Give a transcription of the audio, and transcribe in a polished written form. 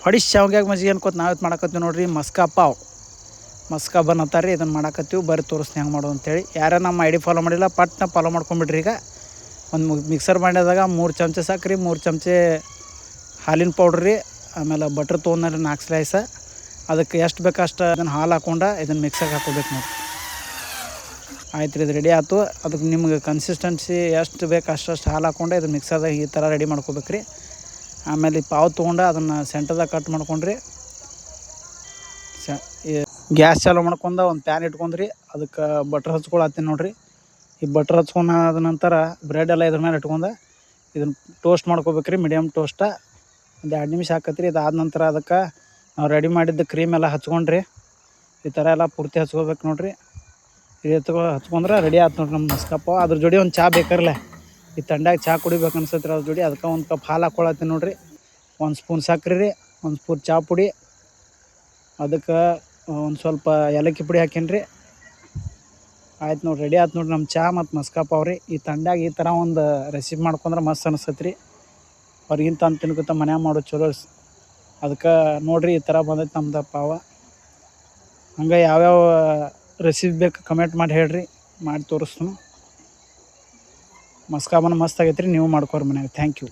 ಹೊಡಿ ಶಾವ್ಗ್ಯಾಗ ಮಜ್ಜಿಗೆ ಅನ್ಕೋತ ನಾವತ್ತು ಮಾಡಕತ್ತೀವಿ ನೋಡ್ರಿ. ಮಸ್ಕಾ ಪಾವ್ ಮಸ್ಕಾ ಬನ್ ಅಂತಾರೆ. ಇದನ್ನು ಮಾಡಕತ್ತೀವಿ, ಬರ್ರಿ ತೋರಿಸ್ತೀನಿ ಹೆಂಗೆ ಮಾಡೋದು ಅಂತೇಳಿ. ಯಾರು ನಮ್ಮ ಐಡಿ ಫಾಲೋ ಮಾಡಿಲ್ಲ ಪಟ್ನ ಫಾಲೋ ಮಾಡ್ಕೊಂಬಿಡ್ರಿ. ಈಗ ಒಂದು ಮಿಕ್ಸರ್ ಮಾಡ್ಯದಾಗ 3 ಚಮಚೆ ಸಕ್ರೆ, 3 ಚಮಚೆ ಹಾಲಿನ ಪೌಡ್ರ್ ರೀ, ಆಮೇಲೆ ಬಟ್ರ್ ತೊಗೊಂಡ್ರಿ 4 ಸ್ಲೈಸ. ಅದಕ್ಕೆ ಎಷ್ಟು ಬೇಕು ಅಷ್ಟು ಅದನ್ನು ಹಾಲು ಹಾಕ್ಕೊಂಡು ಇದನ್ನು ಮಿಕ್ಸರ್ಗೆ ಹಾಕೋಬೇಕು ನೋಡಿ. ಆಯ್ತು ರೀ, ಇದು ರೆಡಿ ಆಯ್ತು. ಅದಕ್ಕೆ ನಿಮ್ಗೆ ಕನ್ಸಿಸ್ಟೆನ್ಸಿ ಎಷ್ಟು ಬೇಕು ಅಷ್ಟು ಹಾಲು ಹಾಕ್ಕೊಂಡು ಇದನ್ನು ಮಿಕ್ಸರ್ದಾಗ ಈ ಥರ ರೆಡಿ ಮಾಡ್ಕೋಬೇಕು ರೀ. ಆಮೇಲೆ ಈ ಪಾವು ತೊಗೊಂಡು ಅದನ್ನು ಸೆಂಟರ್ದಾಗ ಕಟ್ ಮಾಡ್ಕೊಂಡ್ರಿ. ಗ್ಯಾಸ್ ಚಾಲು ಮಾಡ್ಕೊಂಡು ಒಂದು ಪ್ಯಾನ್ ಇಟ್ಕೊಂಡ್ರಿ. ಅದಕ್ಕೆ ಬಟ್ರ್ ಹಚ್ಕೊಳತ್ತೀನಿ ನೋಡಿರಿ. ಈ ಬಟ್ರ್ ಹಚ್ಕೊಂಡು ಆದ ನಂತರ ಬ್ರೆಡ್ ಎಲ್ಲ ಇದ್ರ ಮೇಲೆ ಇಟ್ಕೊಂಡು ಇದನ್ನು ಟೋಸ್ಟ್ ಮಾಡ್ಕೋಬೇಕು ರೀ. ಮೀಡಿಯಮ್ ಟೋಸ್ಟ ಒಂದು 2 ನಿಮಿಷ ಹಾಕತ್ರಿ. ಇದಾದ ನಂತರ ಅದಕ್ಕೆ ನಾವು ರೆಡಿ ಮಾಡಿದ್ದ ಕ್ರೀಮ್ ಎಲ್ಲ ಹಚ್ಕೊಂಡ್ರಿ. ಈ ಥರ ಎಲ್ಲ ಪೂರ್ತಿ ಹಚ್ಕೋಬೇಕು ನೋಡಿರಿ. ಇದು ಹಚ್ಕೊಂಡ್ರೆ ರೆಡಿ ಆಯ್ತು ನೋಡ್ರಿ ನಮ್ಮ ಮಸ್ಕಾ ಪಾವ್. ಅದ್ರ ಜೋಡಿ ಒಂದು ಚಹಾ ಬೇಕರಲ್ಲ, ಈ ತಂಡ್ಯಾಗ ಚಹಾ ಕುಡಿಬೇಕು ಅನ್ಸತ್ರಿ ಅದ್ರ ಜೋಡಿ. ಅದಕ್ಕೆ ಒಂದು ಕಪ್ ಹಾಲು ಹಾಕ್ಕೊಳತ್ತೀನಿ ನೋಡಿರಿ. 1 ಸ್ಪೂನ್ ಸಕ್ರೆ ರೀ, 1 ಸ್ಪೂನ್ ಚಹಾ ಪುಡಿ, ಅದಕ್ಕೆ ಒಂದು ಸ್ವಲ್ಪ ಏಲಕ್ಕಿ ಪುಡಿ ಹಾಕೇನ್ರಿ. ಆಯ್ತು ನೋಡಿರಿ, ರೆಡಿ ಆಯ್ತು ನೋಡಿರಿ ನಮ್ಮ ಚಹಾ ಮತ್ತು ಮಸ್ಕಾ ಪಾವ್ ರೀ. ಈ ತಂಡ್ಯಾಗ ಈ ಥರ ಒಂದು ರೆಸಿಪಿ ಮಾಡ್ಕೊಂಡ್ರೆ ಮಸ್ತ್ ಅನಿಸ್ತೈತೆ ರೀ. ಹೊರಗಿಂತ ಅಂತ ತಿನ್ಕೊತ ಮನ್ಯಾಗ ಮಾಡೋದು ಚಲೋ. ಅದಕ್ಕೆ ನೋಡಿರಿ ಈ ಥರ ಬಂದೈತೆ ನಮ್ದು ಪಾವ. ಹಂಗೆ ಯಾವ್ಯಾವ ರೆಸಿಪಿ ಬೇಕು ಕಮೆಂಟ್ ಮಾಡಿ ಹೇಳ್ರಿ, ಮಾಡಿ ತೋರಿಸ್ತೀನಿ. ಮಸ್ಕಾ ಬನ್ ಮಸ್ತ್ ಆಗೈತೆ ರೀ. ನೀವು ಮಾಡ್ಕೊರಿ ಮನ್ಯಾಗ. Thank you.